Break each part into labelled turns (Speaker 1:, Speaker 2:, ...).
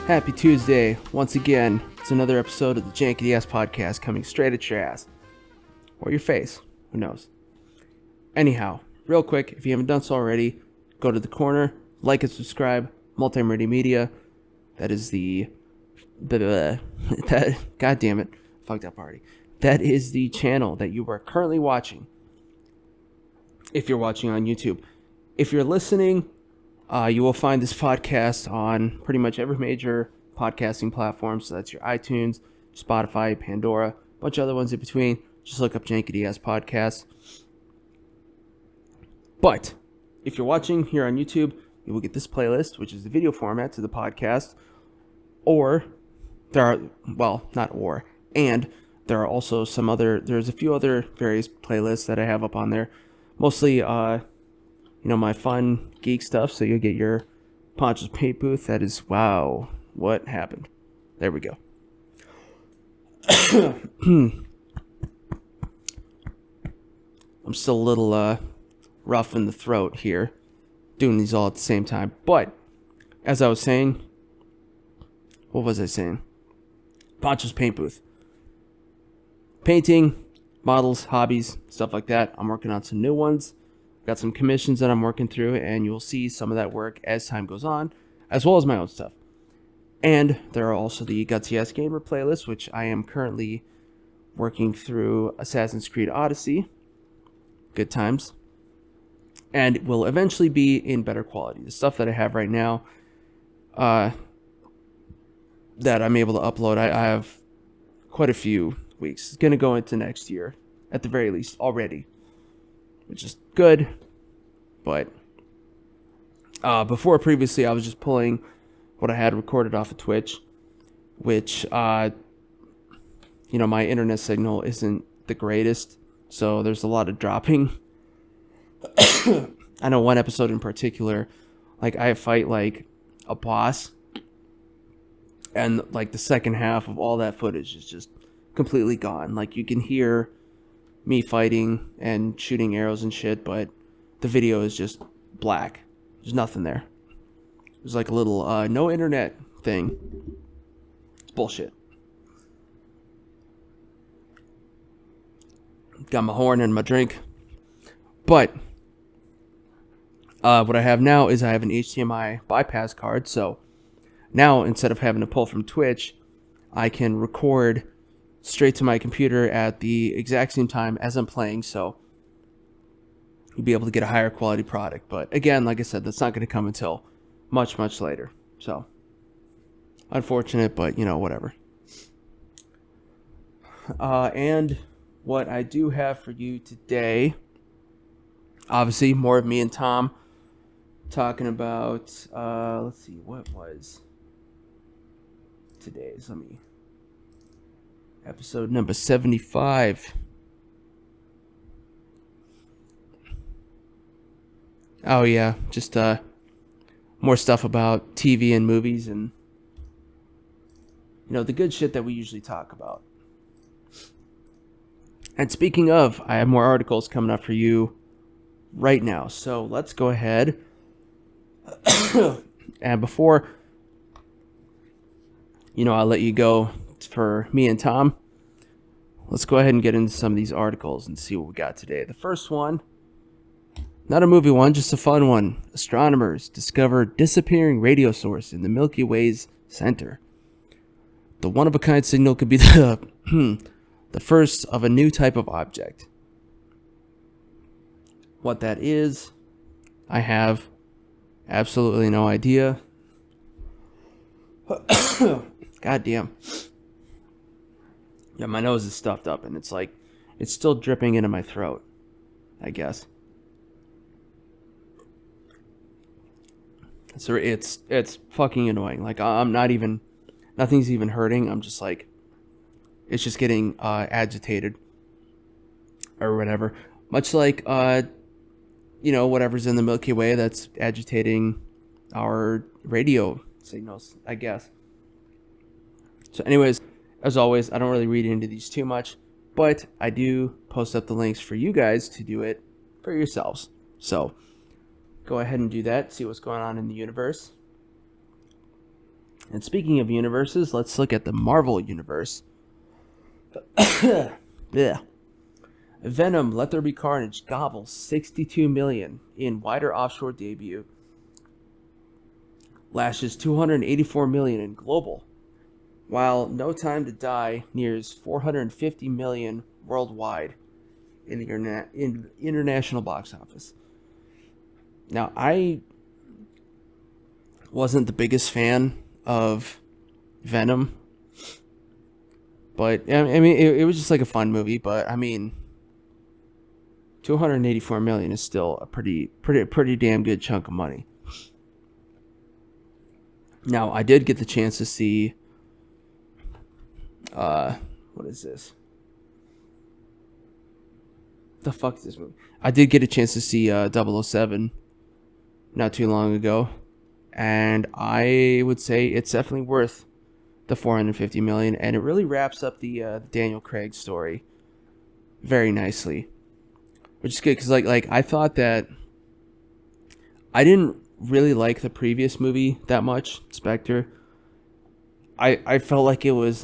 Speaker 1: Happy Tuesday. Once again, it's another episode of the jankityasspodcast coming straight at your ass. Or your face. Who knows? Anyhow, real quick, if you haven't done so already, go to the corner, like and subscribe. Multi-Murdy Media. That is the... God damn it. Fucked up already. That is the channel that you are currently watching. If you're watching on YouTube. If you're listening... you will find this podcast on pretty much every major podcasting platform. So that's your iTunes, Spotify, Pandora, a bunch of other ones in between. Just look up jankityasspodcast. But if you're watching here on YouTube, you will get this playlist, which is the video format to the podcast. Or there are, well, not or, and there are also some other, there's a few other various playlists that I have up on there. Mostly, my fun geek stuff. So you'll get your Poncho's Paint Booth. That is, wow, what happened? There we go. I'm still a little rough in the throat here, doing these all at the same time. But, as I was saying, what was I saying? Poncho's Paint Booth. Painting, models, hobbies, stuff like that. I'm working on some new ones. Got some commissions that I'm working through, and you'll see some of that work as time goes on, as well as my own stuff. And there are also the Gutsy Ass Gamer playlist, which I am currently working through Assassin's Creed Odyssey. Good times. And it will eventually be in better quality. The stuff that I have right now, that I'm able to upload, I have quite a few weeks. It's going to go into next year, at the very least, already. Which is good, but previously I was just pulling what I had recorded off of Twitch, which, my internet signal isn't the greatest, so there's a lot of dropping. I know one episode in particular, I fight, a boss, and, the second half of all that footage is just completely gone. You can hear me fighting and shooting arrows and shit, but the video is just black. There's nothing there. There's a little no internet thing. It's bullshit. Got my horn and my drink. But what I have now is I have an HDMI bypass card, so now instead of having to pull from Twitch, I can record straight to my computer at the exact same time as I'm playing, so you'll be able to get a higher quality product. But again, like I said, that's not going to come until much, much later. So, unfortunate, but, whatever. And what I do have for you today, obviously, more of me and Tom talking about, let's see, what was today's, episode number 75. Oh yeah, just more stuff about TV and movies and the good shit that we usually talk about. And speaking of, I have more articles coming up for you right now. So let's go ahead. And before I'll let you go for me and Tom, let's go ahead and get into some of these articles and see what we got today. The first one, not a movie one, just a fun one. Astronomers discover disappearing radio source in the Milky Way's center. The one-of-a-kind signal could be the first of a new type of object. What that is, I have absolutely no idea. God damn. Yeah, my nose is stuffed up, and it's still dripping into my throat, I guess. So it's fucking annoying. I'm not even, nothing's even hurting. I'm just it's just getting agitated or whatever. Much like, whatever's in the Milky Way that's agitating our radio signals, I guess. So anyways, as always, I don't really read into these too much, but I do post up the links for you guys to do it for yourselves. So go ahead and do that, see what's going on in the universe. And speaking of universes, let's look at the Marvel universe. Yeah. Venom, Let There Be Carnage, gobbles 62 million in wider offshore debut. Lashes 284 million in global, while No Time to Die nears 450 million worldwide in the international box office. Now, I wasn't the biggest fan of Venom, but I mean, it was just like a fun movie. But I mean, 284 million is still a pretty damn good chunk of money. Now, I did get the chance to see, what is this? The fuck is this movie? I did get a chance to see 007 not too long ago, and I would say it's definitely worth the 450 million, and it really wraps up the Daniel Craig story very nicely, which is good because like I thought that I didn't really like the previous movie that much, Spectre. I felt like it was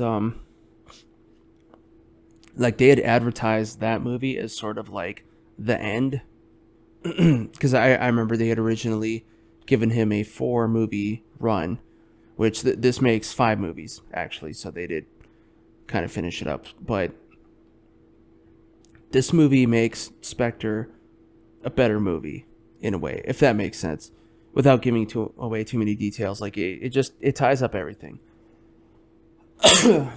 Speaker 1: like they had advertised that movie as sort of like the end, because I remember they had originally given him a 4-movie run, which this makes 5 movies actually, so they did kind of finish it up. But this movie makes Spectre a better movie in a way, if that makes sense, without giving away too many details. Like it ties up everything.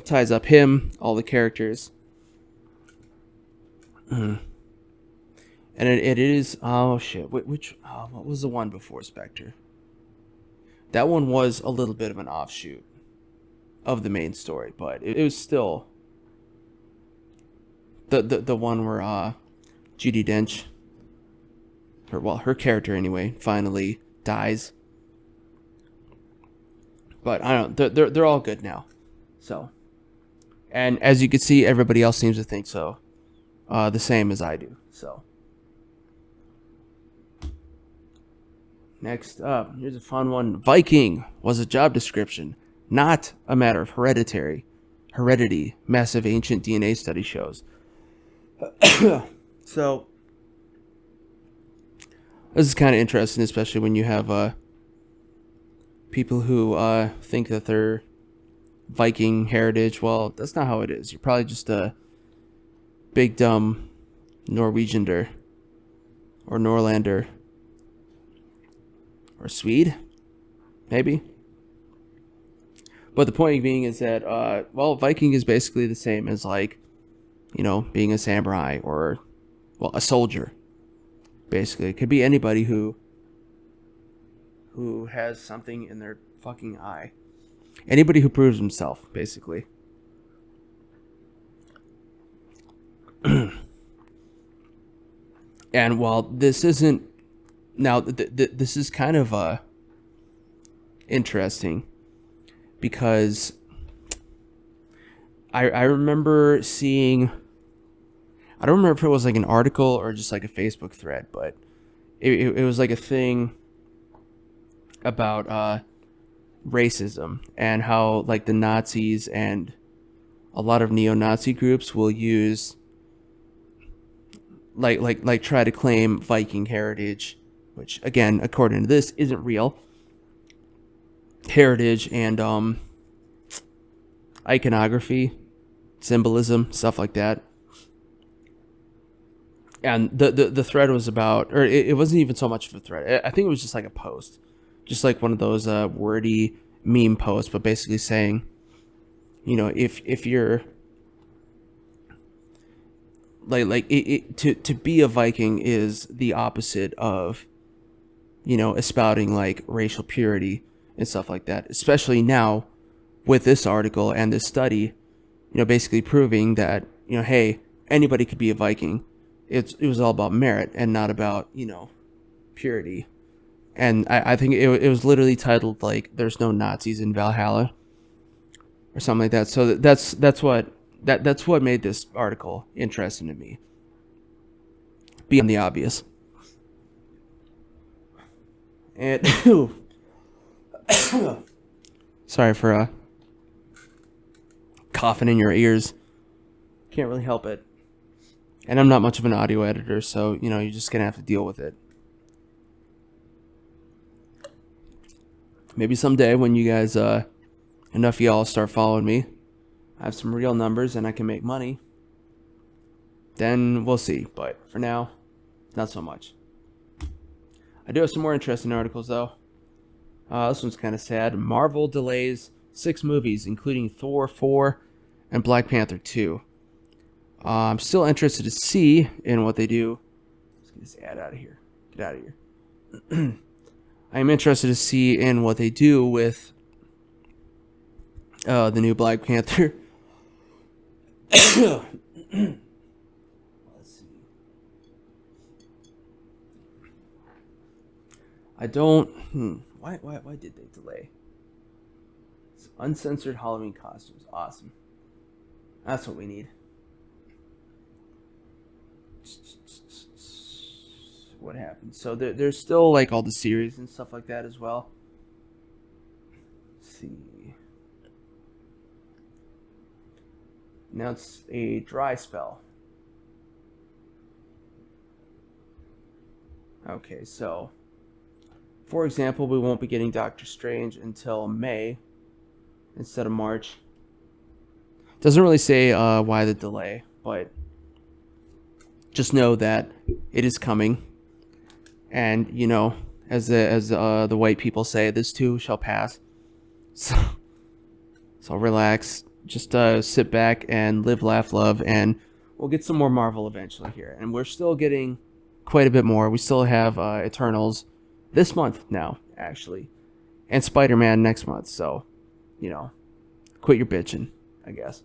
Speaker 1: Ties up him, all the characters. And it is, oh shit, what was the one before Spectre? That one was a little bit of an offshoot of the main story, but it was still the one where Judi Dench, her character anyway, finally dies. But I don't know, they're all good now. So, and as you can see, everybody else seems to think so, the same as I do. So, next up, here's a fun one. Viking was a job description, not a matter of heredity. Massive ancient DNA study shows. So, this is kind of interesting, especially when you have people who think that they're Viking heritage. Well, that's not how it is. You're probably just a big dumb Norwegiander or Norlander or Swede, maybe. But the point being is that Viking is basically the same as, like, you know, being a samurai or, well, a soldier. Basically, it could be anybody who has something in their fucking eye. Anybody who proves himself, basically. And while this isn't... Now, this is kind of interesting, because I remember seeing... I don't remember if it was like an article or just like a Facebook thread, but it was like a thing about racism and how, like, the Nazis and a lot of neo-Nazi groups will use like try to claim Viking heritage, which again, according to this, isn't real heritage, and iconography, symbolism, stuff like that. And the thread was about, or it wasn't even so much of a thread. I think it was just like a post, just like one of those wordy meme posts, but basically saying, you know, if you're to be a Viking is the opposite of, you know, espouting like racial purity and stuff like that. Especially now with this article and this study, you know, basically proving that, you know, hey, anybody could be a Viking. It was all about merit and not about, you know, purity. And I think it was literally titled like "There's no Nazis in Valhalla" or something like that. So that's what made this article interesting to me, beyond the obvious. And Sorry for coughing in your ears. Can't really help it. And I'm not much of an audio editor, so, you're just going to have to deal with it. Maybe someday when you guys, enough of y'all start following me, I have some real numbers and I can make money, then we'll see. But for now, not so much. I do have some more interesting articles, though. This one's kind of sad. Marvel delays 6 movies, including Thor 4 and Black Panther 2. I'm still interested to see in what they do. Let's get this ad out of here. Get out of here. I am interested to see in what they do with the new Black Panther. Let's see. I don't. Why did they delay? It's uncensored Halloween costumes. Awesome. That's what we need. What happened? So there's still like all the series and stuff like that as well. Let's see. Now it's a dry spell. Okay, so for example, we won't be getting Doctor Strange until May instead of March. Doesn't really say why the delay, but just know that it is coming. And, as the white people say, this too shall pass. So relax. Just sit back and live, laugh, love, and we'll get some more Marvel eventually here. And we're still getting quite a bit more. We still have Eternals this month now, actually. And Spider-Man next month. So, quit your bitching, I guess.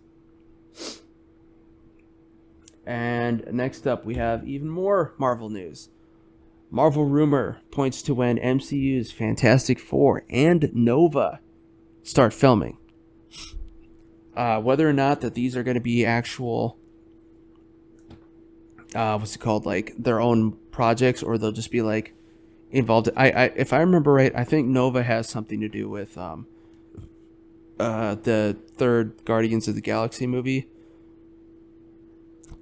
Speaker 1: And next up, we have even more Marvel news. Marvel rumor points to when MCU's Fantastic Four and Nova start filming. Whether or not that these are going to be actual, like their own projects, or they'll just be like involved. If I remember right, I think Nova has something to do with the third Guardians of the Galaxy movie.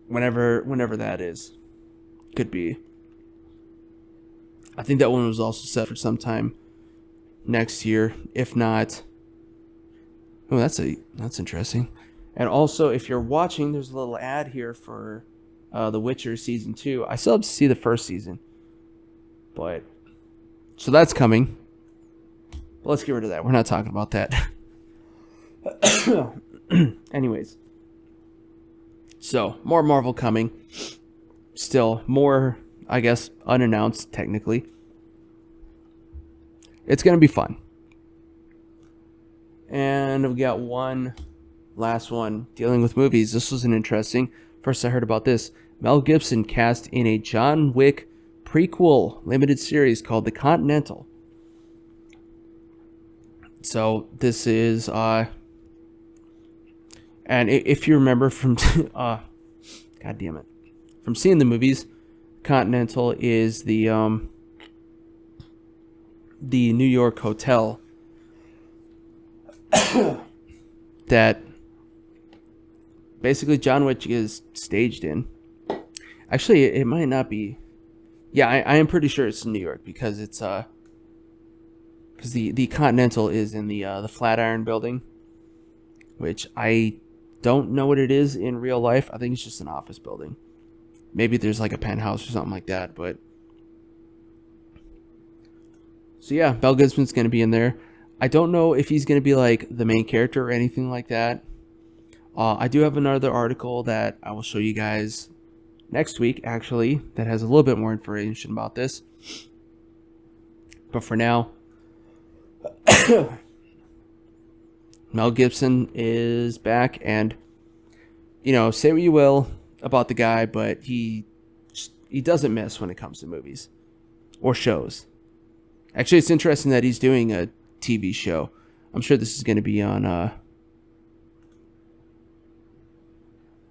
Speaker 1: Whenever that is, could be. I think that one was also set for sometime next year, if not. Oh, that's interesting. And also, if you're watching, there's a little ad here for The Witcher Season 2. I still have to see the first season. But, so that's coming. But let's get rid of that. We're not talking about that. Anyways. So, more Marvel coming. Still, more, I guess, unannounced, technically. It's going to be fun. And we got one last one dealing with movies. This was an interesting. First I heard about this. Mel Gibson cast in a John Wick prequel limited series called The Continental. So this is and if you remember from God damn it, from seeing the movies, Continental is the New York hotel that basically John Wick is staged in. Actually, it might not be. Yeah, I am pretty sure it's in New York because it's because the Continental is in the Flatiron Building, which I don't know what it is in real life. I think it's just an office building. Maybe there's like a penthouse or something like that, but so yeah, Mel Gibson's gonna be in there. I don't know if he's going to be like the main character or anything like that. I do have another article that I will show you guys next week, actually, that has a little bit more information about this. But for now, Mel Gibson is back, and, say what you will about the guy, but he doesn't miss when it comes to movies or shows. Actually, it's interesting that he's doing a TV show. I'm sure this is going to be on I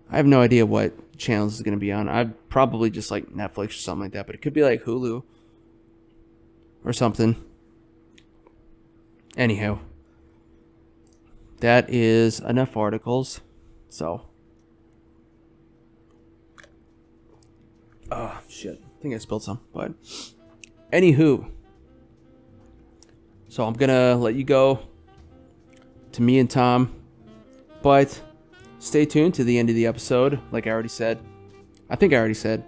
Speaker 1: have no idea what channels it's going to be on. I'd probably just like Netflix or something like that, but it could be like Hulu or something. Anyhow, that is enough articles. So, oh shit, I think I spilled some. But anywho, so I'm gonna let you go to me and Tom, but stay tuned to the end of the episode. Like I already said, I think I already said,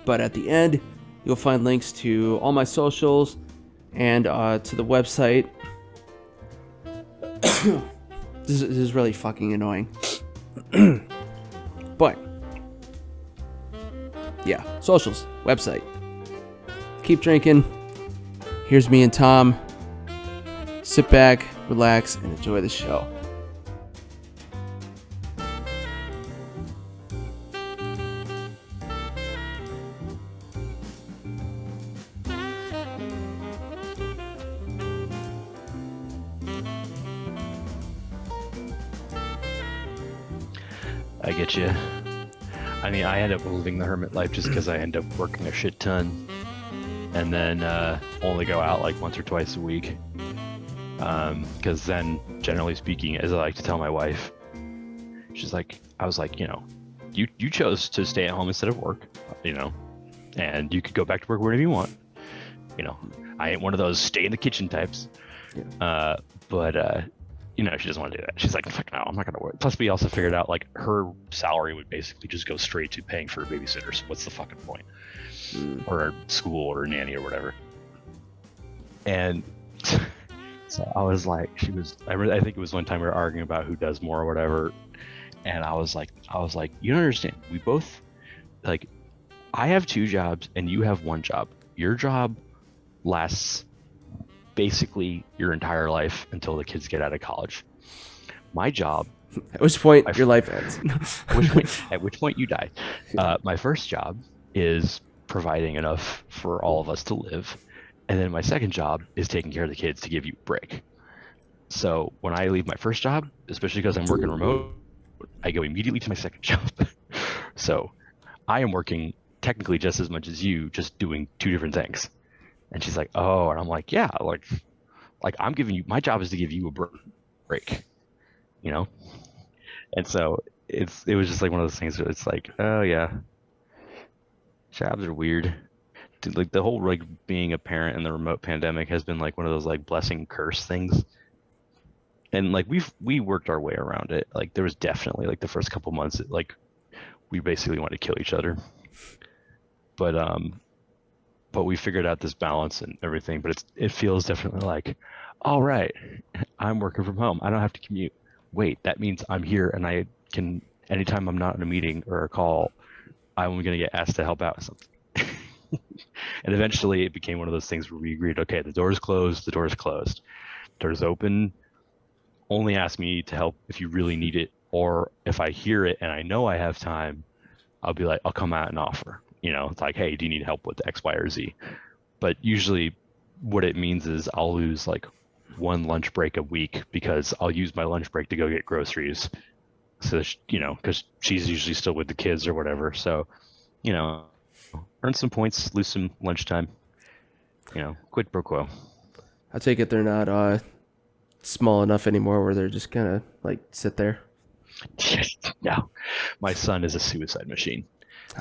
Speaker 1: but at the end you'll find links to all my socials and to the website. This is really fucking annoying. But yeah, socials, website. Keep drinking. Here's me and Tom. Sit back, relax, and enjoy the show.
Speaker 2: I get you. I mean, I end up living the hermit life just because I end up working a shit ton, and then only go out like once or twice a week. Because then, generally speaking, as I like to tell my wife, she's like, I was like, you chose to stay at home instead of work, and you could go back to work whenever you want. I ain't one of those stay in the kitchen types. Yeah. But she doesn't want to do that. She's like, fuck no, I'm not going to work. Plus, we also figured out, like, her salary would basically just go straight to paying for babysitters. What's the fucking point? Or school or nanny or whatever. And so I was like, I think it was one time we were arguing about who does more or whatever. And I was like, you don't understand. We both, like, I have 2 jobs and you have 1 job. Your job lasts basically your entire life until the kids get out of college. My job,
Speaker 1: at which point your life ends.
Speaker 2: At which point you die. My first job is providing enough for all of us to live, and then my second job is taking care of the kids to give you a break. So when I leave my first job, especially because I'm working remote, I go immediately to my second job. So I am working technically just as much as you, just doing 2 different things. And she's like, oh, and I'm like, yeah, like I'm giving you, my job is to give you a break, And so it was just like one of those things where it's like, oh yeah, jobs are weird. Dude, like the whole like being a parent in the remote pandemic has been like one of those like blessing curse things. And like we worked our way around it. Like there was definitely like the first couple months, like we basically wanted to kill each other. But we figured out this balance and everything, but it feels definitely like, all right, I'm working from home. I don't have to commute. Wait, that means I'm here and I can, anytime I'm not in a meeting or a call, I'm going to get asked to help out with something. And eventually it became one of those things where we agreed, okay, the door's closed, the door's closed. Door's open, only ask me to help if you really need it, or if I hear it and I know I have time, I'll be like, I'll come out and offer. It's like, hey, do you need help with X, Y, or Z? But usually what it means is I'll lose like 1 lunch break a week because I'll use my lunch break to go get groceries. So, because she's usually still with the kids or whatever. So, earn some points, lose some lunchtime, quid pro quo.
Speaker 1: I take it they're not small enough anymore where they're just kind of like sit there.
Speaker 2: No, my son is a suicide machine.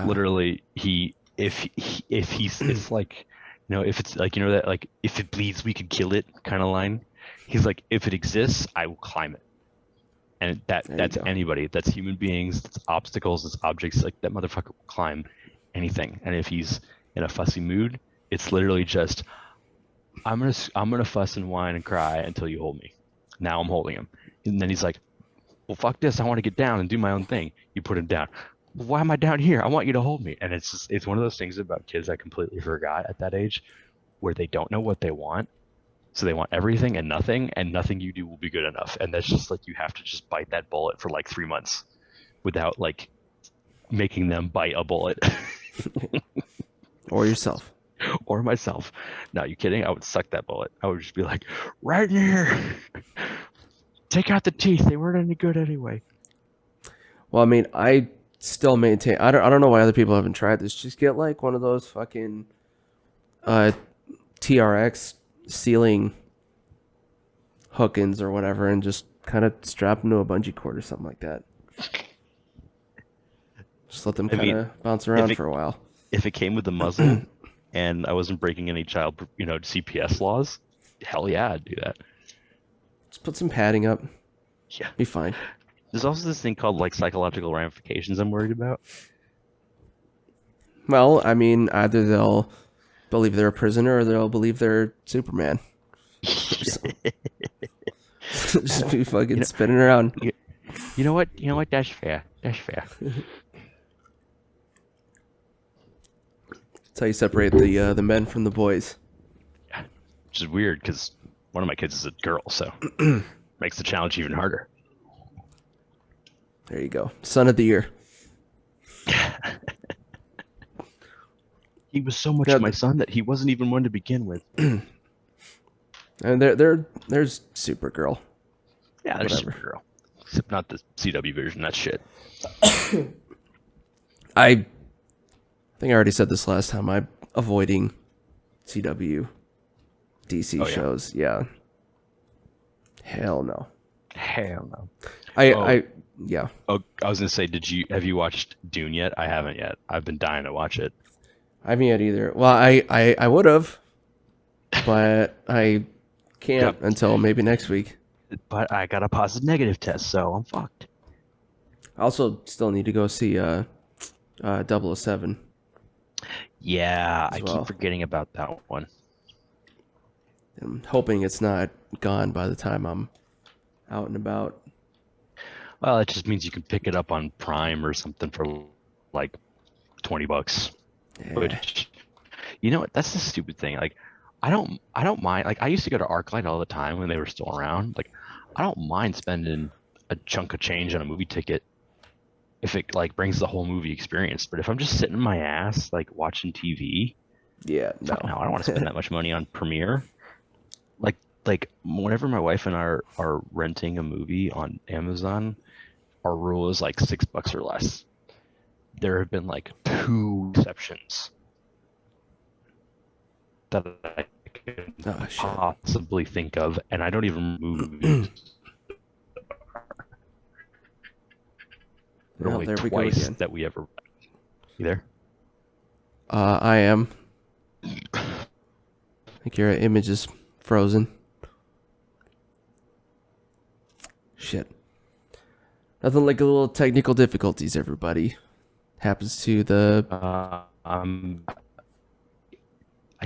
Speaker 2: Literally, if it's like, if it's like, that like, if it bleeds, we could kill it kind of line. He's like, if it exists, I will climb it. And that's anybody. That's human beings. That's obstacles. That's objects. Like that motherfucker will climb anything. And if he's in a fussy mood, it's literally just, I'm gonna fuss and whine and cry until you hold me. Now I'm holding him, and then he's like, well, fuck this. I want to get down and do my own thing. You put him down. Why am I down here? I want you to hold me. And it's one of those things about kids I completely forgot at that age, where they don't know what they want. So they want everything and nothing you do will be good enough. And that's just like, you have to just bite that bullet for like 3 months without like making them bite a bullet.
Speaker 1: Or yourself.
Speaker 2: Or myself. No, you kidding? I would suck that bullet. I would just be like, right in here. Take out the teeth. They weren't any good anyway.
Speaker 1: Well, I mean, I still maintain. I don't know why other people haven't tried this. Just get like one of those fucking TRX ceiling hook-ins or whatever and just kind of strap them to a bungee cord or something like that. Just let them kind of bounce around for a while.
Speaker 2: If it came with a muzzle and I wasn't breaking any child, CPS laws, hell yeah, I'd do that.
Speaker 1: Just put some padding up.
Speaker 2: Yeah.
Speaker 1: Be fine.
Speaker 2: There's also this thing called like psychological ramifications I'm worried about.
Speaker 1: Well, I mean, either they'll believe they're a prisoner or they'll believe they're Superman. Just be fucking spinning around.
Speaker 2: You know what? That's fair. That's fair.
Speaker 1: That's how you separate the men from the boys.
Speaker 2: Yeah. Which is weird because one of my kids is a girl, so makes the challenge even harder.
Speaker 1: There you go. Son of the year.
Speaker 2: He was so much my son that he wasn't even one to begin with.
Speaker 1: And there's Supergirl.
Speaker 2: Yeah, there's Supergirl. Except not the CW version. That's shit.
Speaker 1: I think I already said this last time. I'm avoiding CW DC shows. Yeah. Hell no.
Speaker 2: Hell no.
Speaker 1: Yeah.
Speaker 2: Oh, I was gonna say, have you watched Dune yet? I haven't yet. I've been dying to watch it.
Speaker 1: I haven't yet either. Well, I would have, but I can't until maybe next week.
Speaker 2: But I got a positive negative test, so I'm fucked.
Speaker 1: I also still need to go see 007.
Speaker 2: Yeah, I keep forgetting about that one.
Speaker 1: I'm hoping it's not gone by the time I'm out and about.
Speaker 2: Well, it just means you can pick it up on Prime or something for like $20.
Speaker 1: Yeah.
Speaker 2: Which, you know what? That's the stupid thing. Like, I don't mind. Like, I used to go to ArcLight all the time when they were still around. Like, I don't mind spending a chunk of change on a movie ticket if it like brings the whole movie experience. But if I'm just sitting in my ass like watching TV,
Speaker 1: no,
Speaker 2: I don't want to spend that much money on Premiere. Like whenever my wife and I are renting a movie on Amazon, our rule is like $6 or less. There have been like 2 exceptions that I can possibly think of, and I don't even move. Only
Speaker 1: there we
Speaker 2: twice
Speaker 1: go again.
Speaker 2: that we ever. You there?
Speaker 1: I am. I think your image is frozen. Shit. Nothing like a little technical difficulties, everybody. Happens to the...
Speaker 2: I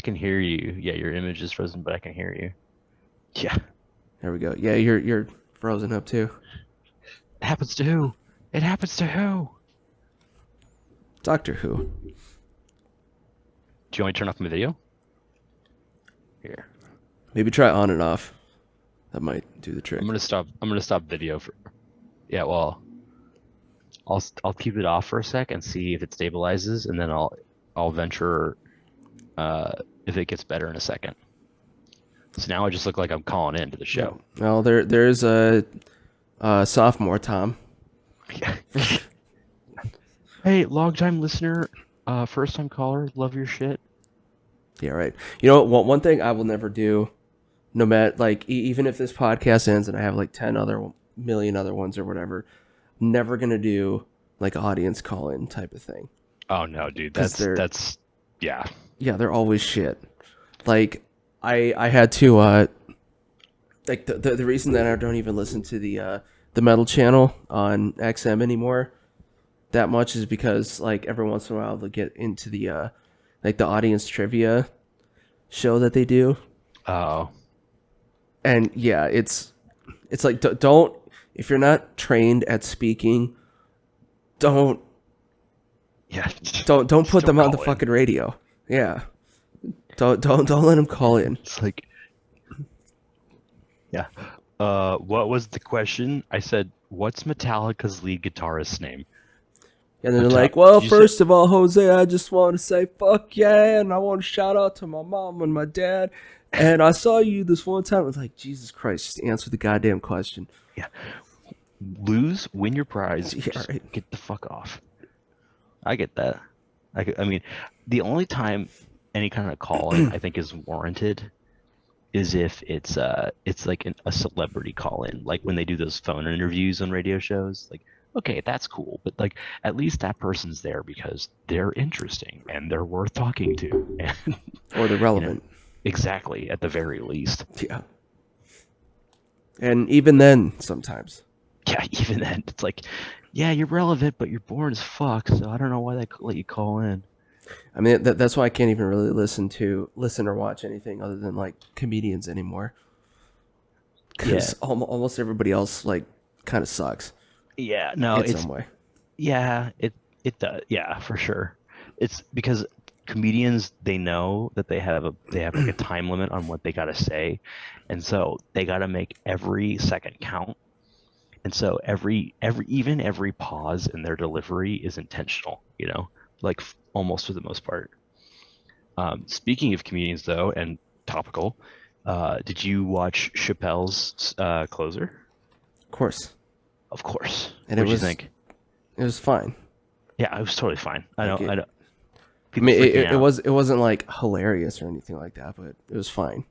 Speaker 2: can hear you. Yeah, your image is frozen, but I can hear you. Yeah.
Speaker 1: There we go. Yeah, you're frozen up too.
Speaker 2: It happens to who? It happens to who?
Speaker 1: Doctor Who.
Speaker 2: Do you want me to turn off my video? Here.
Speaker 1: Maybe try on and off. That might do the trick.
Speaker 2: I'm gonna stop video for. Yeah, well, I'll keep it off for a sec and see if it stabilizes, and then I'll venture if it gets better in a second. So now I just look like I'm calling in to the show.
Speaker 1: Yeah. Well, there's a sophomore Tom.
Speaker 2: Hey, long-time listener, first-time caller, love your shit.
Speaker 1: Yeah, right. You know what? One thing I will never do, no matter like even if this podcast ends and I have like 10 million other ones or whatever, never gonna do like audience call-in type of thing.
Speaker 2: Oh no, dude, that's yeah.
Speaker 1: Yeah, they're always shit. Like I had to like the reason that I don't even listen to the metal channel on XM anymore that much is because like every once in a while they'll get into the like the audience trivia show that they do.
Speaker 2: Oh.
Speaker 1: And yeah, it's like don't if you're not trained at speaking, don't put them on the fucking radio. Yeah. Don't let them call in.
Speaker 2: It's like, yeah. What was the question? I said, what's Metallica's lead guitarist's name?
Speaker 1: And then they're like, well, first of all, Jose, I just want to say fuck yeah, and I want to shout out to my mom and my dad. And I saw you this one time. I was like, Jesus Christ, just answer the goddamn question.
Speaker 2: Yeah. Win your prize.
Speaker 1: Yeah, right.
Speaker 2: Get the fuck off. I get that. I mean, the only time any kind of call I think is warranted is if it's like a celebrity call in, like when they do those phone interviews on radio shows. Like, okay, that's cool, but like at least that person's there because they're interesting and they're worth talking to, and
Speaker 1: Or they're relevant.
Speaker 2: Exactly, at the very least.
Speaker 1: Yeah. And even then, sometimes.
Speaker 2: Yeah, even then, it's like, yeah, you're relevant, but you're boring as fuck. So I don't know why they let you call in.
Speaker 1: I mean, that's why I can't even really listen or watch anything other than like comedians anymore. Because almost everybody else like kind of sucks.
Speaker 2: Yeah, no,
Speaker 1: in some way.
Speaker 2: Yeah, it does. Yeah, for sure. It's because comedians, they know that they have like a time limit on what they gotta say, and so they gotta make every second count. And so every pause in their delivery is intentional, like almost for the most part. Speaking of comedians, though, and topical, did you watch Chappelle's closer?
Speaker 1: Of course.
Speaker 2: Of course.
Speaker 1: And
Speaker 2: what did you think?
Speaker 1: It was fine.
Speaker 2: Yeah, it was totally fine. I don't.
Speaker 1: I mean, it wasn't like hilarious or anything like that, but it was fine.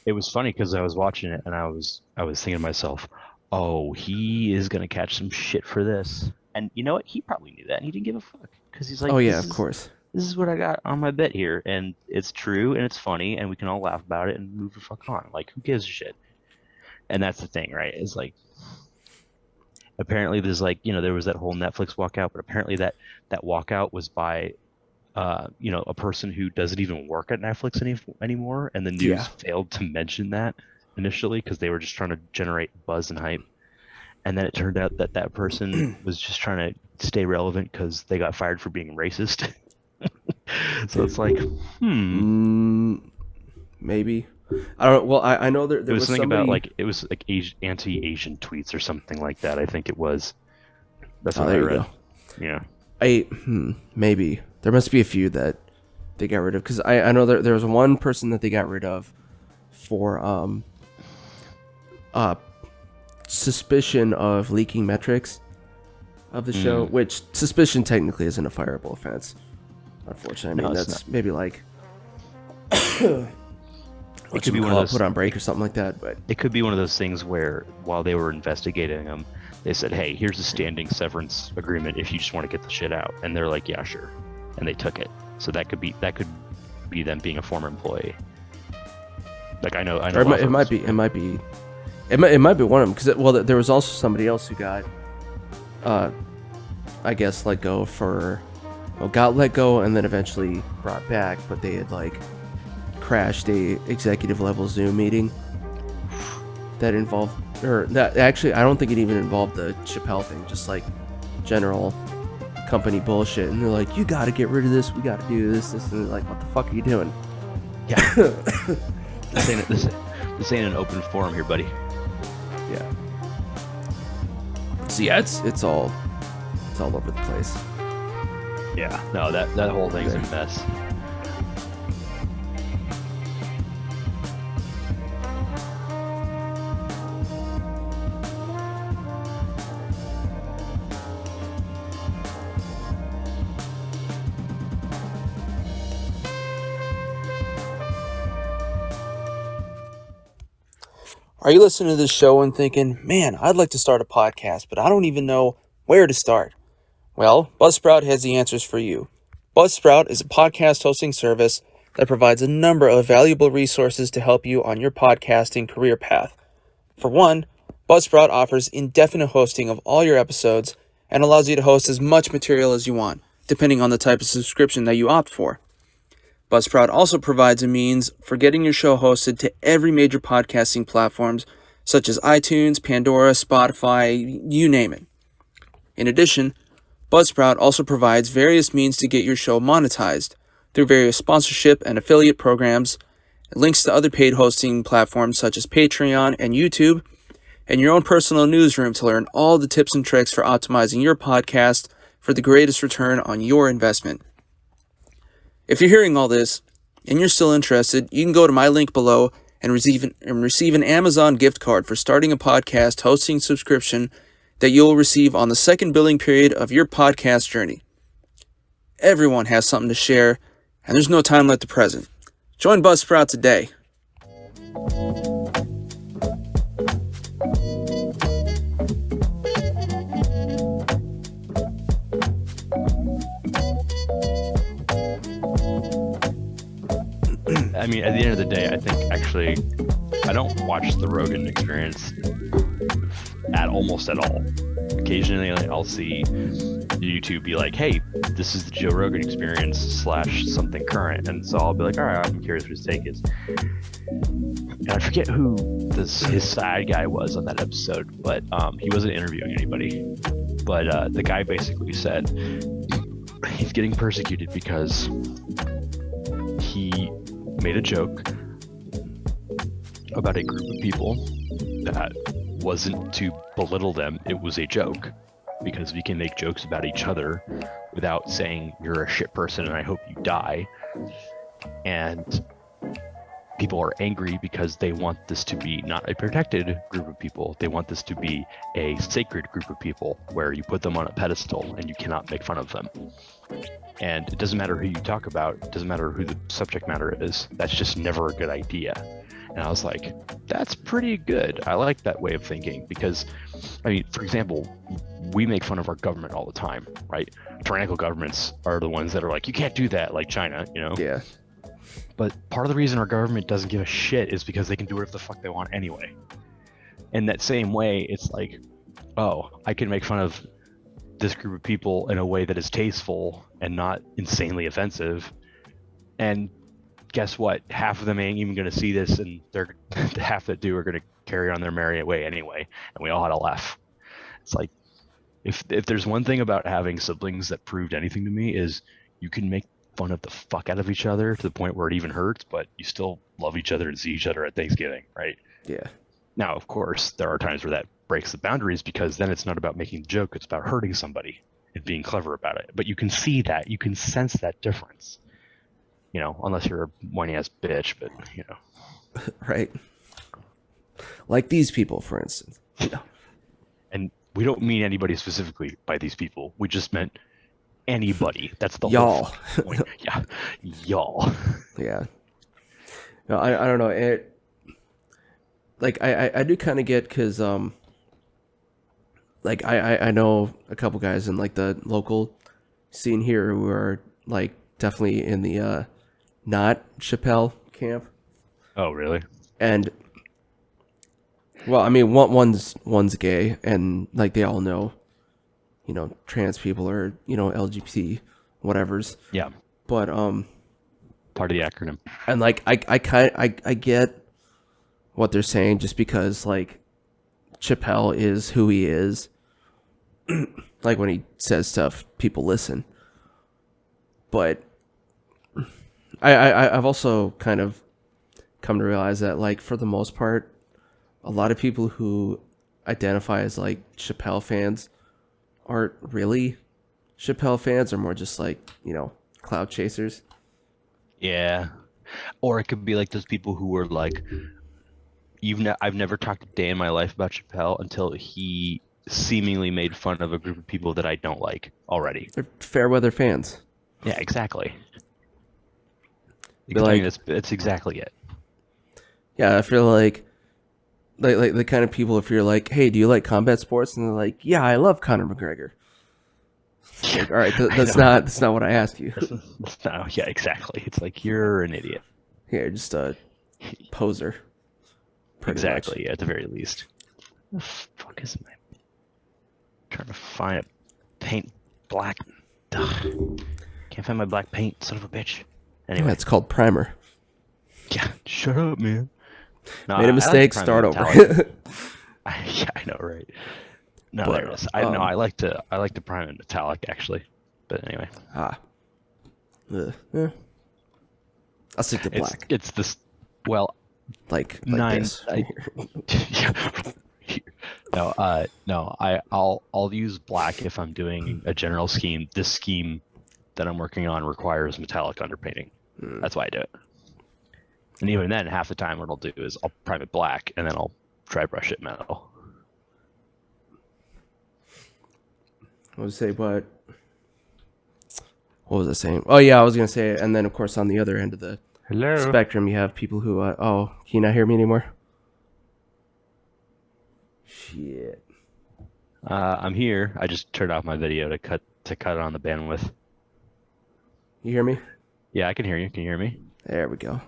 Speaker 2: It was funny because I was watching it and I was thinking to myself, oh, he is gonna catch some shit for this. And you know what? He probably knew that, and he didn't give a fuck because he's like,
Speaker 1: oh yeah, of course.
Speaker 2: This is what I got on my bet here, and it's true and it's funny, and we can all laugh about it and move the fuck on. Like, who gives a shit? And that's the thing, right? Is like, apparently there's like, there was that whole Netflix walkout, but apparently that walkout was by a person who doesn't even work at Netflix anymore, and the news failed to mention that initially because they were just trying to generate buzz and hype, and then it turned out that person was just trying to stay relevant because they got fired for being racist. So it's like,
Speaker 1: maybe. I don't know. Well, I know there was
Speaker 2: something
Speaker 1: somebody...
Speaker 2: about like it was like anti-Asian tweets or something like that. I think it was. That's what I read.
Speaker 1: Yeah. Maybe there must be a few that they got rid of because I know there was one person that they got rid of for suspicion of leaking metrics of the show, which suspicion technically isn't a fireable offense. Unfortunately, I mean that's maybe like
Speaker 2: it could be one of those
Speaker 1: put on break or something like that. But
Speaker 2: it could be one of those things where while they were investigating them, they said, "Hey, here's a standing severance agreement if you just want to get the shit out," and they're like, "Yeah, sure," and they took it. So that could be them being a former employee. Like I know.
Speaker 1: Or it might be one of them because there was also somebody else who got, I guess, got let go and then eventually brought back, but they had like crashed a executive level Zoom meeting that involved, or that actually I don't think it even involved the Chappelle thing, just like general company bullshit. And they're like, you got to get rid of this, we got to do this, and they're like, what the fuck are you doing?
Speaker 2: Yeah. This ain't an open forum here, buddy.
Speaker 1: Yeah. So yeah, it's all over the place.
Speaker 2: Yeah. No, that whole thing's a mess.
Speaker 1: Are you listening to this show and thinking, man, I'd like to start a podcast, but I don't even know where to start? Well, Buzzsprout has the answers for you. Buzzsprout is a podcast hosting service that provides a number of valuable resources to help you on your podcasting career path. For one, Buzzsprout offers indefinite hosting of all your episodes and allows you to host as much material as you want, depending on the type of subscription that you opt for. Buzzsprout also provides a means for getting your show hosted to every major podcasting platforms such as iTunes, Pandora, Spotify, you name it. In addition, Buzzsprout also provides various means to get your show monetized through various sponsorship and affiliate programs, links to other paid hosting platforms such as Patreon and YouTube, and your own personal newsroom to learn all the tips and tricks for optimizing your podcast for the greatest return on your investment. If you're hearing all this and you're still interested, you can go to my link below and receive an Amazon gift card for starting a podcast hosting subscription that you'll receive on the second billing period of your podcast journey. Everyone has something to share, and there's no time like the present. Join Buzzsprout today.
Speaker 2: I mean, at the end of the day, I think actually, I don't watch the Rogan Experience almost at all. Occasionally, I'll see YouTube be like, "Hey, this is the Joe Rogan Experience / something current," and so I'll be like, "All right, I'm curious what his take is." And I forget who his side guy was on that episode, but he wasn't interviewing anybody. But the guy basically said he's getting persecuted because he made a joke about a group of people that wasn't to belittle them. It was a joke, because we can make jokes about each other without saying you're a shit person and I hope you die. And people are angry because they want this to be not a protected group of people. They want this to be a sacred group of people where you put them on a pedestal and you cannot make fun of them. And it doesn't matter who you talk about, it doesn't matter who the subject matter is. That's just never a good idea. And I was like, that's pretty good. I like that way of thinking because, I mean, for example, we make fun of our government all the time, right? Tyrannical governments are the ones that are like, you can't do that, like China, you know?
Speaker 1: Yeah.
Speaker 2: But part of the reason our government doesn't give a shit is because they can do whatever the fuck they want anyway. In that same way, it's like, oh, I can make fun of this group of people in a way that is tasteful and not insanely offensive. And guess what? Half of them ain't even going to see this, and they're the half that do are going to carry on their merry way anyway. And we all had a laugh. It's like, if there's one thing about having siblings that proved anything to me is you can make fun of the fuck out of each other to the point where it even hurts, but you still love each other and see each other at Thanksgiving, right?
Speaker 1: Yeah. Now,
Speaker 2: of course, there are times where that breaks the boundaries because then it's not about making the joke, it's about hurting somebody and being clever about it. But you can see that, you can sense that difference. You know, unless you're a whiny ass bitch, but you know.
Speaker 1: Right. Like these people, for instance.
Speaker 2: And we don't mean anybody specifically by these people. We just meant anybody. That's the
Speaker 1: y'all.
Speaker 2: Whole point. Yeah, y'all.
Speaker 1: Yeah. No, I don't know. It like I do kind of get because like I know a couple guys in like the local scene here who are like definitely in the not Chappelle camp.
Speaker 2: Oh, really?
Speaker 1: And well, I mean, one's gay, and like they all know, you know, trans people or you know LGBT whatevers.
Speaker 2: Yeah.
Speaker 1: But
Speaker 2: part of the acronym.
Speaker 1: And like I get what they're saying just because like Chappelle is who he is. Like when he says stuff, people listen. But I've also kind of come to realize that like for the most part, a lot of people who identify as like Chappelle fans aren't really Chappelle fans, or more just like, you know, clout chasers.
Speaker 2: Yeah. Or it could be like those people who were like, I've never talked a day in my life about Chappelle until he seemingly made fun of a group of people that I don't like already.
Speaker 1: They're fair weather fans.
Speaker 2: Yeah, exactly.
Speaker 1: Like,
Speaker 2: that's exactly it.
Speaker 1: Yeah, I feel like the kind of people, if you're like, hey, do you like combat sports? And they're like, yeah, I love Conor McGregor. Like, all right, that's not what I asked you.
Speaker 2: No, yeah, exactly. It's like you're an idiot.
Speaker 1: Yeah, just a poser.
Speaker 2: Exactly.
Speaker 1: Much.
Speaker 2: Yeah, at the very least. What the fuck is my? Trying to find a paint black. Ugh. Can't find my black paint, son of a bitch. Anyway,
Speaker 1: it's called primer.
Speaker 2: Yeah, shut up, man. No,
Speaker 1: Made a mistake.
Speaker 2: Like
Speaker 1: start over.
Speaker 2: Yeah, I know, right? No,
Speaker 1: But,
Speaker 2: there it is. I like to prime in metallic actually, but anyway.
Speaker 1: Yeah. I'll stick to black.
Speaker 2: It's this. Well,
Speaker 1: like
Speaker 2: 9.
Speaker 1: This.
Speaker 2: No. I'll use black if I'm doing a general scheme. This scheme that I'm working on requires metallic underpainting. That's why I do it. And even then, half the time what I'll do is I'll prime it black and then I'll dry brush it metal.
Speaker 1: I would say, but what was I saying? Oh yeah, I was gonna say, and then of course on the other end of the
Speaker 2: Hello.
Speaker 1: spectrum. You have people who, oh, can you not hear me anymore? Shit.
Speaker 2: I'm here. I just turned off my video to cut on the bandwidth.
Speaker 1: You hear me?
Speaker 2: Yeah, I can hear you. Can you hear me?
Speaker 1: There we go.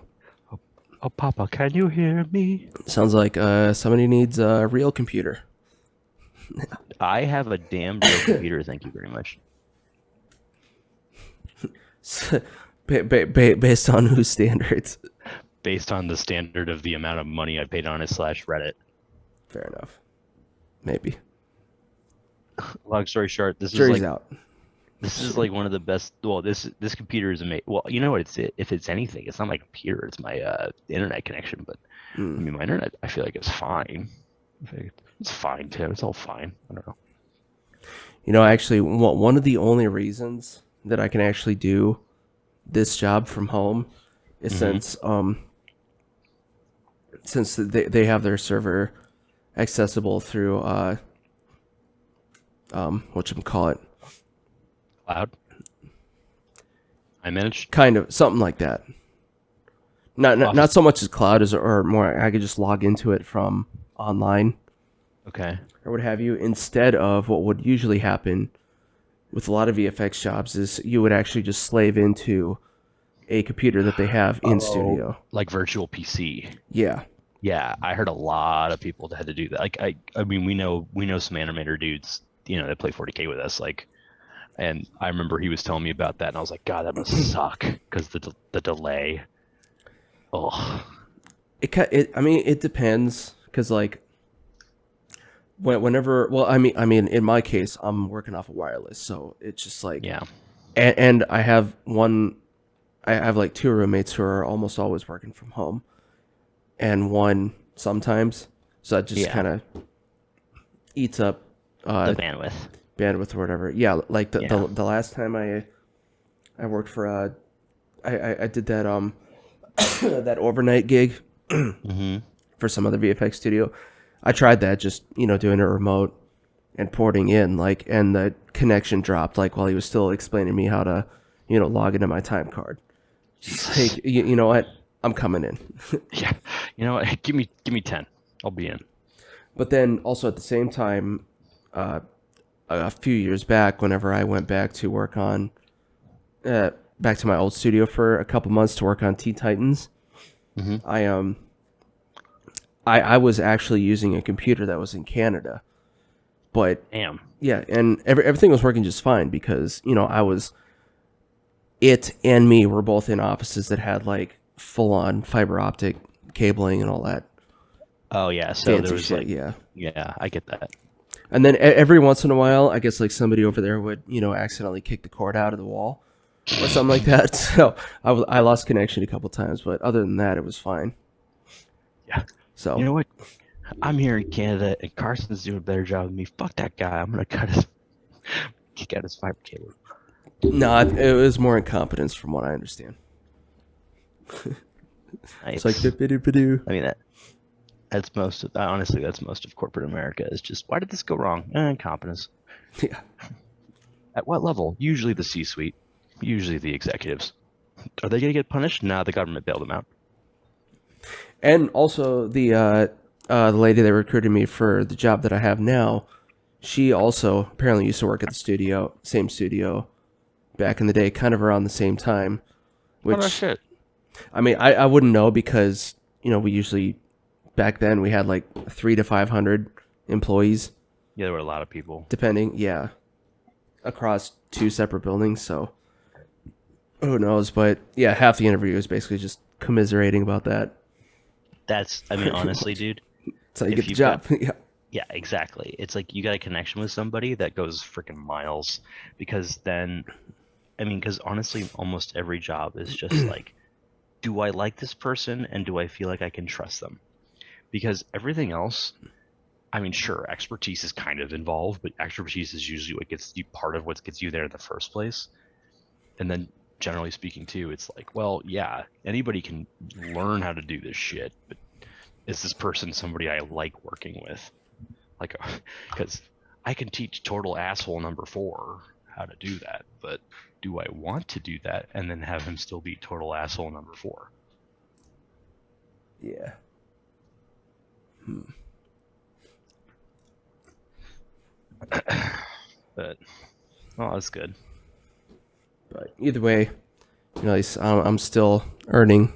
Speaker 2: Oh, Papa, can you hear me?
Speaker 1: Sounds like somebody needs a real computer.
Speaker 2: I have a damn real computer. Thank you very much.
Speaker 1: Based on whose standards?
Speaker 2: Based on the standard of the amount of money I paid on it / Reddit.
Speaker 1: Fair enough. Maybe.
Speaker 2: Long story short,
Speaker 1: Jury's out.
Speaker 2: This is like one of the best. Well, this computer is amazing. Well, you know what? If it's anything, it's not my computer. It's my internet connection. But I mean, my internet, I feel like it's fine. It's fine too. It's all fine. I don't know.
Speaker 1: You know, actually, one of the only reasons that I can actually do this job from home is since they have their server accessible through whatchamacallit.
Speaker 2: Cloud. I managed.
Speaker 1: Kind of something like that. Not so much as cloud as or more. I could just log into it from online.
Speaker 2: Okay.
Speaker 1: Or what have you, instead of what would usually happen with a lot of VFX jobs is you would actually just slave into a computer that they have in studio.
Speaker 2: Like virtual PC.
Speaker 1: Yeah.
Speaker 2: Yeah, I heard a lot of people that had to do that. Like I mean, we know some animator dudes, you know, that play 40K with us. Like, and I remember he was telling me about that, and I was like, God, that must suck because the delay. Oh.
Speaker 1: I mean, it depends because like. Whenever, well, I mean, in my case, I'm working off of wireless, so it's just like,
Speaker 2: yeah.
Speaker 1: And I have like two roommates who are almost always working from home, and one sometimes, so that just kind of eats up
Speaker 2: the bandwidth
Speaker 1: or whatever. Yeah, like the last time I worked for I did that that overnight gig for some other VFX studio. I tried that, just, you know, doing it remote and porting in, like, and the connection dropped, like, while he was still explaining to me how to, you know, log into my time card. Just like, you know what? I'm coming in.
Speaker 2: Yeah. You know what? Give me 10. I'll be in.
Speaker 1: But then also at the same time, a few years back, whenever I went back to work on, back to my old studio for a couple months to work on Teen Titans, I was actually using a computer that was in Canada, but
Speaker 2: damn,
Speaker 1: yeah, and everything was working just fine because, you know, it and me were both in offices that had like full on fiber optic cabling and all that.
Speaker 2: Oh yeah, so there was
Speaker 1: shit,
Speaker 2: like yeah, I get that.
Speaker 1: And then every once in a while, I guess like somebody over there would, you know, accidentally kick the cord out of the wall or something like that. So I lost connection a couple times, but other than that, it was fine.
Speaker 2: Yeah.
Speaker 1: So
Speaker 2: you know what? I'm here in Canada, and Carson's doing a better job than me. Fuck that guy. I'm gonna kick out his fiber cable.
Speaker 1: No, it was more incompetence, from what I understand.
Speaker 2: Nice.
Speaker 1: It's like doo-doo-doo-doo.
Speaker 2: I mean that's most of, honestly, that's most of corporate America is just, why did this go wrong? Incompetence.
Speaker 1: Yeah.
Speaker 2: At what level? Usually the C-suite. Usually the executives. Are they gonna get punished? Nah, the government bailed them out.
Speaker 1: And also the lady that recruited me for the job that I have now, she also apparently used to work at the same studio, back in the day, kind of around the same time. Which,
Speaker 2: oh, shit.
Speaker 1: I mean, I wouldn't know because, you know, we usually, back then, we had like 300 to 500 employees.
Speaker 2: Yeah, there were a lot of people.
Speaker 1: Depending, yeah. Across 2 separate buildings, so who knows? But yeah, half the interview is basically just commiserating about that.
Speaker 2: That's, I mean, honestly, dude.
Speaker 1: That's how you get the job. Yeah.
Speaker 2: Yeah, exactly. It's like you got a connection with somebody that goes freaking miles, because then, I mean, because honestly, almost every job is just like, do I like this person and do I feel like I can trust them? Because everything else, I mean, sure, expertise is kind of involved, but expertise is usually what gets you, part of what gets you there in the first place. And then, generally speaking, too, it's like, well, yeah, anybody can learn how to do this shit, but is this person somebody I like working with? Like, because I can teach total asshole number 4 how to do that, but do I want to do that and then have him still be total asshole number 4?
Speaker 1: Yeah.
Speaker 2: But well, that's good.
Speaker 1: But either way, at least I'm still earning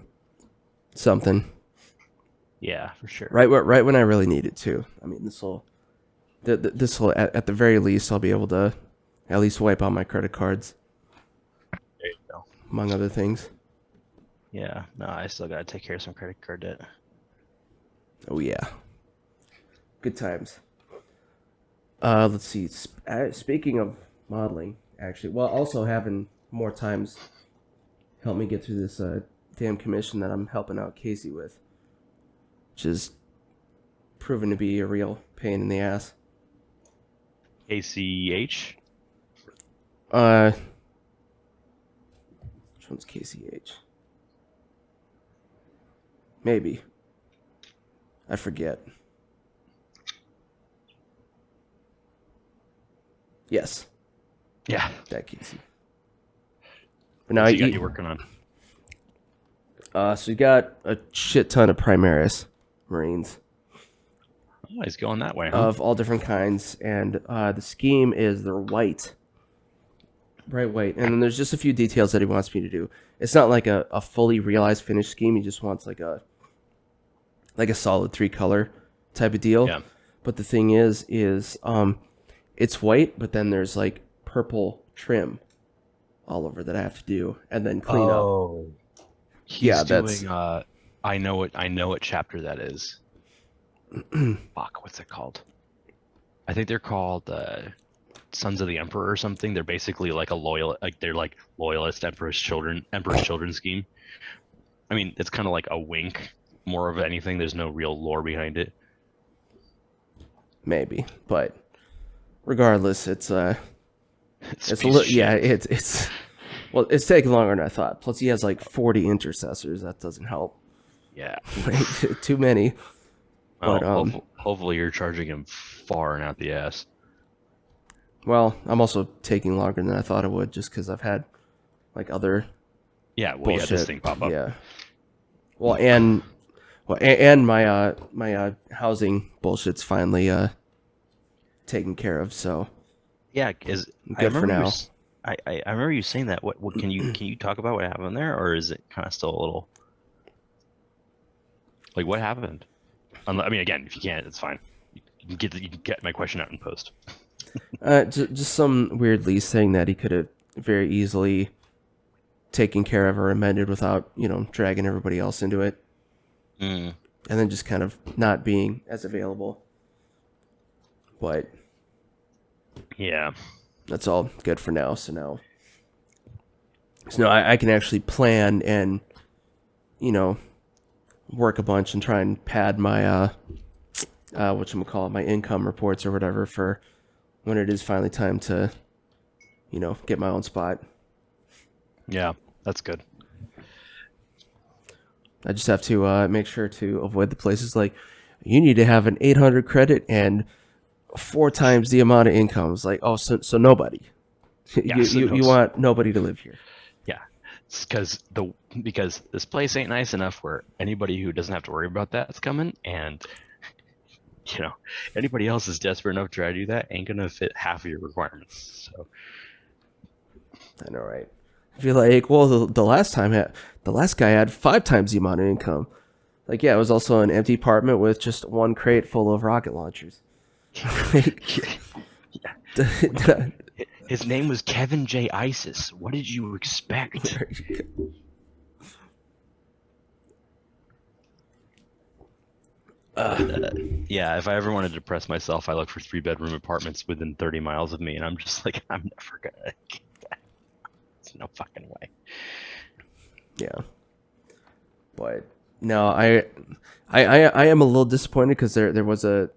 Speaker 1: something.
Speaker 2: Yeah, for sure.
Speaker 1: Right when I really need it too. I mean, this will at the very least I'll be able to at least wipe out my credit cards.
Speaker 2: There you go.
Speaker 1: Among other things.
Speaker 2: Yeah, no, I still gotta take care of some credit card debt.
Speaker 1: Oh yeah. Good times. Let's see. Speaking of modeling, actually, well, also having more times help me get through this damn commission that I'm helping out Casey with, which is proven to be a real pain in the ass.
Speaker 2: ACH?
Speaker 1: Which one's KCH? Maybe. I forget. Yes.
Speaker 2: Yeah.
Speaker 1: That Casey. But now
Speaker 2: What you working on?
Speaker 1: So you got a shit ton of Primaris Marines.
Speaker 2: Oh, he's going that way, huh?
Speaker 1: Of all different kinds, and the scheme is they're white. Bright white. And then there's just a few details that he wants me to do. It's not like a fully realized finished scheme. He just wants like a solid 3-color type of deal.
Speaker 2: Yeah.
Speaker 1: But the thing is it's white, but then there's like purple trim all over that I have to do and then clean up.
Speaker 2: Oh. He's doing I know what chapter that is. Fuck, what's it called? I think they're called Sons of the Emperor or something. They're basically like they're like loyalist Emperor's Children scheme. I mean, it's kind of like a wink more of anything. There's no real lore behind it.
Speaker 1: Maybe, but regardless, it's a little, yeah, it's well, it's taking longer than I thought. Plus, he has like 40 intercessors. That doesn't help.
Speaker 2: Yeah,
Speaker 1: too many. But
Speaker 2: hopefully you're charging him far and out the ass.
Speaker 1: Well, I'm also taking longer than I thought it would, just because I've had like other
Speaker 2: you had this thing pop up.
Speaker 1: Yeah. And my housing bullshit's finally taken care of. So
Speaker 2: yeah, because
Speaker 1: good for now.
Speaker 2: I remember you saying that. What can you talk about what happened there, or is it kind of still a little like what happened? I mean, again, if you can't, it's fine. You can get my question out in post.
Speaker 1: Just some weird lease thing that he could have very easily taken care of or amended without, dragging everybody else into it.
Speaker 2: Mm.
Speaker 1: And then just kind of not being as available. But
Speaker 2: yeah,
Speaker 1: that's all good for now. So now I can actually plan and, work a bunch and try and pad my my income reports or whatever for when it is finally time to get my own spot.
Speaker 2: Yeah, that's good.
Speaker 1: I just have to make sure to avoid the places like you need to have an 800 credit and 4 times the amount of income. It's like, oh, so nobody.
Speaker 2: Yeah,
Speaker 1: you want nobody to live here.
Speaker 2: Yeah, it's because this place ain't nice enough where anybody who doesn't have to worry about that's coming, and anybody else is desperate enough to try to do that ain't gonna fit half of your requirements. So
Speaker 1: I know, right? I feel like, well, the last guy had 5 times the amount of income. Like, yeah, it was also an empty apartment with just 1 crate full of rocket launchers.
Speaker 2: His name was Kevin J. Isis. What did you expect? Yeah, if I ever wanted to depress myself, I look for 3-bedroom apartments within 30 miles of me, and I'm just like, I'm never gonna get that. There's no fucking way.
Speaker 1: Yeah, but no, I am a little disappointed because there was a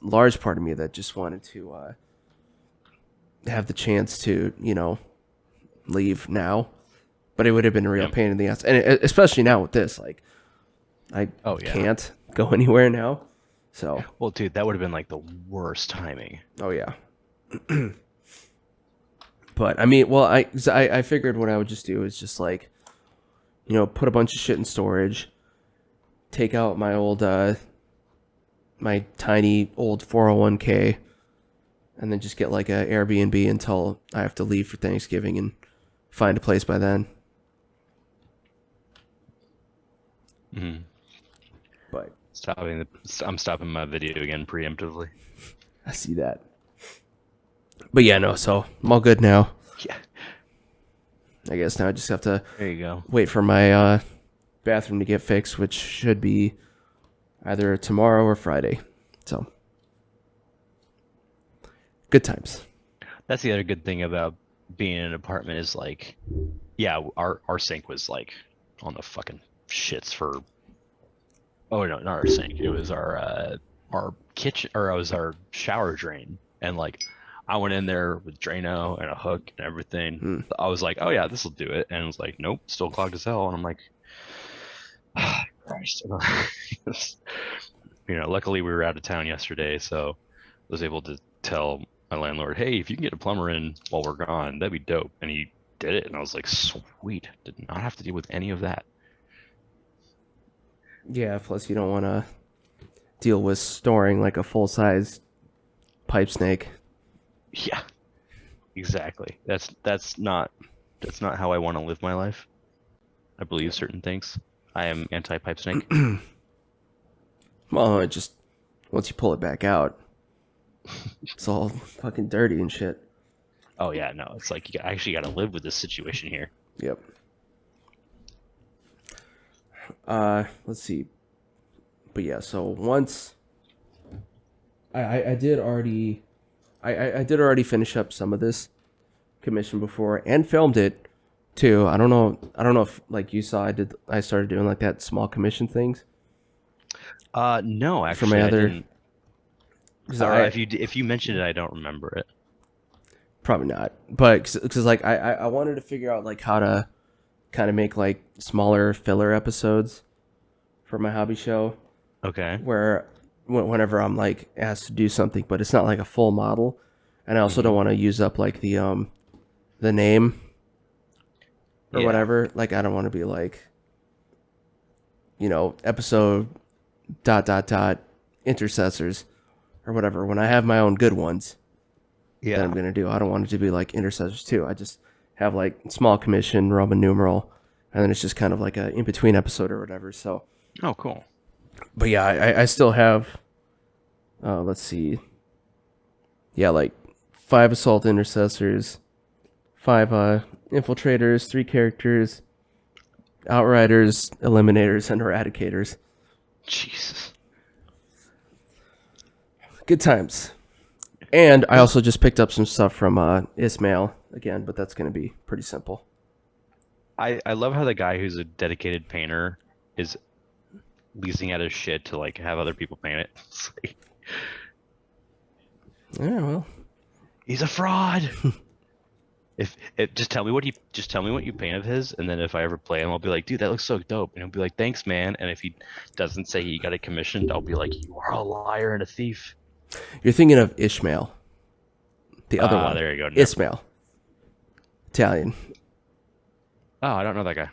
Speaker 1: large part of me that just wanted to have the chance to leave now, but it would have been a real pain in the ass, and especially now with this, like I can't go anywhere now. So
Speaker 2: well, dude, that would have been like the worst timing.
Speaker 1: Oh yeah. But I mean, well, I figured what I would just do is just like, put a bunch of shit in storage, take out my old my tiny old 401k and then just get like a Airbnb until I have to leave for Thanksgiving and find a place by then.
Speaker 2: Mm-hmm.
Speaker 1: But
Speaker 2: I'm stopping my video again preemptively.
Speaker 1: I see that. But yeah, no, so I'm all good now.
Speaker 2: Yeah.
Speaker 1: I guess now I just have to
Speaker 2: There you go.
Speaker 1: wait for my bathroom to get fixed, which should be either tomorrow or Friday. So, good times.
Speaker 2: That's the other good thing about being in an apartment is like, yeah, our sink was like on the fucking shits for. Oh no, not our sink. It was our kitchen, or it was our shower drain, and like I went in there with Drano and a hook and everything. I was like, oh yeah, this will do it, and it was like, nope, still clogged as hell, and I'm like, ah, Christ. You know, luckily we were out of town yesterday, so I was able to tell my landlord, hey, if you can get a plumber in while we're gone, that'd be dope. And he did it, and I was like, sweet, did not have to deal with any of that.
Speaker 1: Yeah, plus you don't want to deal with storing like a full-size pipe snake.
Speaker 2: Yeah, exactly. That's not how I want to live my life. I believe certain things. I am anti-pipe snake.
Speaker 1: Well, it just once you pull it back out, it's all fucking dirty and shit.
Speaker 2: Oh yeah, no, it's like you actually got to live with this situation here.
Speaker 1: Yep. Let's see. But yeah, so once I did already finish up some of this commission before and filmed it too. I don't know if like you saw I started doing like that small commission things.
Speaker 2: No, actually,
Speaker 1: for my other,
Speaker 2: I didn't. If you mentioned it, I don't remember it.
Speaker 1: Probably not, but because like I wanted to figure out like how to kind of make like smaller filler episodes for my hobby show.
Speaker 2: Okay.
Speaker 1: Where whenever I'm like asked to do something, but it's not like a full model, and I also don't want to use up like the name or whatever. Like I don't want to be like, episode ... intercessors or whatever. When I have my own good ones that I'm gonna do, I don't want it to be like intercessors too. I just have like small commission Roman numeral, and then it's just kind of like a in between episode or whatever. So.
Speaker 2: Oh, cool.
Speaker 1: But yeah, I still have, let's see. Yeah, like 5 assault intercessors, 5 infiltrators, 3 characters, outriders, eliminators, and eradicators.
Speaker 2: Jesus.
Speaker 1: Good times. And I also just picked up some stuff from Ismail again, but that's going to be pretty simple.
Speaker 2: I love how the guy who's a dedicated painter is leasing out his shit to like have other people paint it. Like,
Speaker 1: yeah, well,
Speaker 2: he's a fraud. If just tell me what you paint of his, and then if I ever play him, I'll be like, dude, that looks so dope, and he'll be like, thanks, man. And if he doesn't say he got it commissioned, I'll be like, you are a liar and a thief.
Speaker 1: You're thinking of Ishmael, the other one.
Speaker 2: There you go. No.
Speaker 1: Ismail, Italian.
Speaker 2: Oh, I don't know that guy,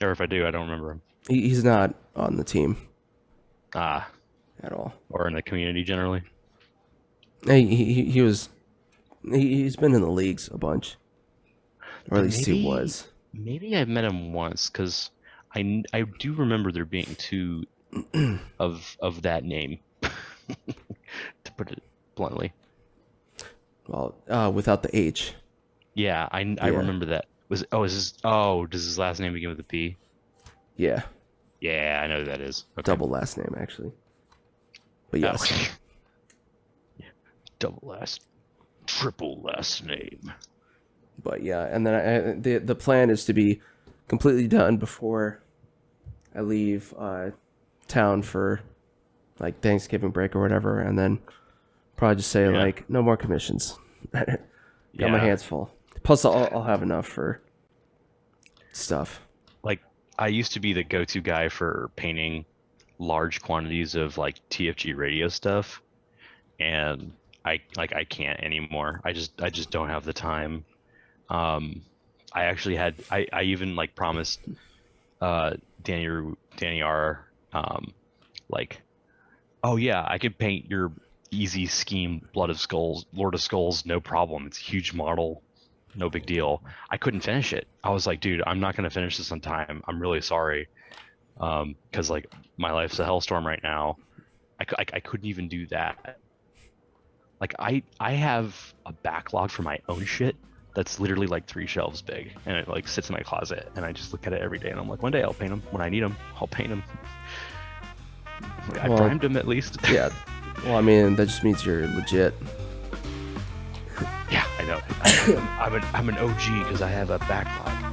Speaker 2: or if I do, I don't remember him.
Speaker 1: He's not on the team.
Speaker 2: At
Speaker 1: all,
Speaker 2: or in the community generally.
Speaker 1: He was. He's been in the leagues a bunch, or at least he was.
Speaker 2: Maybe I've met him once because I do remember there being 2 of that name, to put it bluntly.
Speaker 1: Well, without the H.
Speaker 2: Yeah, I remember that. Does his last name begin with a P?
Speaker 1: Yeah.
Speaker 2: Yeah, I know who that is. Okay.
Speaker 1: Double last name, actually. But yes.
Speaker 2: Oh. Yeah. Triple last name.
Speaker 1: But yeah, and then the plan is to be completely done before I leave town for like Thanksgiving break or whatever, and then probably just say like no more commissions. Got my hands full. Plus, I'll have enough for stuff.
Speaker 2: Like, I used to be the go-to guy for painting large quantities of like TFG radio stuff, and I can't anymore. I just don't have the time. I actually had I even like promised Danny R Like, oh yeah, I could paint your easy scheme Blood of Skulls, Lord of Skulls, no problem. It's a huge model, no big deal. I couldn't finish it. I was like, dude, I'm not gonna finish this on time. I'm really sorry, because like my life's a hellstorm right now. I couldn't even do that. Like I have a backlog for my own shit that's literally like 3 shelves big, and it like sits in my closet, and I just look at it every day, and I'm like, one day I'll paint them. When I need them, I'll paint them. I primed them at least.
Speaker 1: Yeah. Well, I mean, that just means you're legit.
Speaker 2: Yeah, I know. I'm an OG because I have a backlog.